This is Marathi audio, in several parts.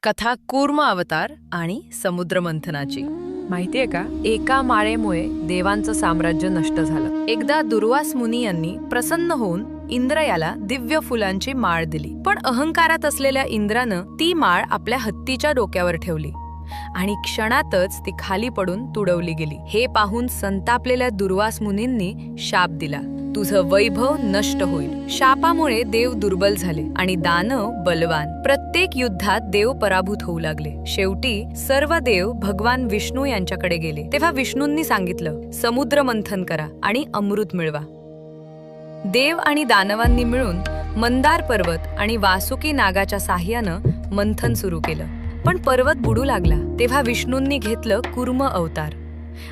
कथा कूर्म अवतार आणि समुद्र मंथनाची। माहितीये का, एका माळेमुळे देवांचं साम्राज्य नष्ट झालं। एकदा दुर्वास मुनी यांनी प्रसन्न होऊन इंद्र याला दिव्य फुलांची माळ दिली, पण अहंकारात असलेल्या इंद्रानं ती माळ आपल्या हत्तीच्या डोक्यावर ठेवली आणि क्षणातच ती खाली पडून तुडवली गेली। हे पाहून संतापलेल्या दुर्वास मुनींनी शाप दिला, तुझं वैभव नष्ट होईल। शापामुळे देव दुर्बल झाले आणि दानव बलवान। प्रत्येक युद्धात देव पराभूत होऊ लागले। शेवटी सर्व देव भगवान विष्णू यांच्याकडे गेले। तेव्हा विष्णूंनी सांगितलं, समुद्र मंथन करा आणि अमृत मिळवा। देव आणि दानवांनी मिळून मंदार पर्वत आणि वासुकी नागाच्या साह्यानं मंथन सुरू केलं, पण पर्वत बुडू लागला। तेव्हा विष्णूंनी घेतलं कूर्म अवतार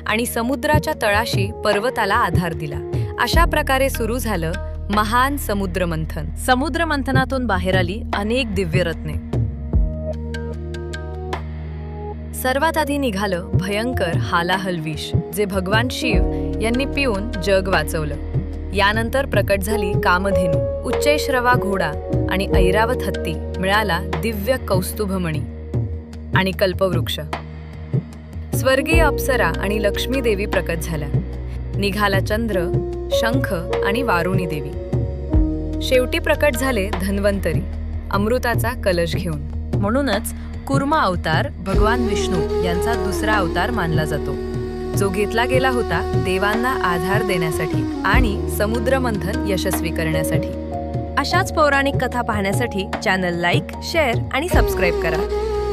आणि समुद्राच्या तळाशी पर्वताला आधार दिला। अशा प्रकारे सुरू झालं महान समुद्र मंथन। समुद्र मंथनातून बाहेर आली अनेक दिव्य रत्ने। सर्वात आधी निघालं भयंकर हालाहल विष, जे भगवान शिव यांनी पिऊन जग वाचवलं। यानंतर प्रकट झाली कामधेनू, उच्चैश्रवा घोडा आणि ऐरावत हत्ती। मिळाला दिव्य कौस्तुभमणी आणि कल्पवृक्ष। स्वर्गीय अप्सरा आणि लक्ष्मी देवी प्रकट झाल्या। निघाला चंद्र, शंख आणि वारुणी देवी। शेवटी प्रकट झाले धन्वंतरी, अमृताचा कलश घेऊन। म्हणूनच कूर्म अवतार भगवान विष्णू यांचा दुसरा अवतार मानला जातो, जो घेतला गेला होता देवांना आधार देण्यासाठी आणि समुद्र मंथन यशस्वी करण्यासाठी। अशाच पौराणिक कथा पाहण्यासाठी चॅनल लाईक, शेअर आणि सबस्क्राईब करा।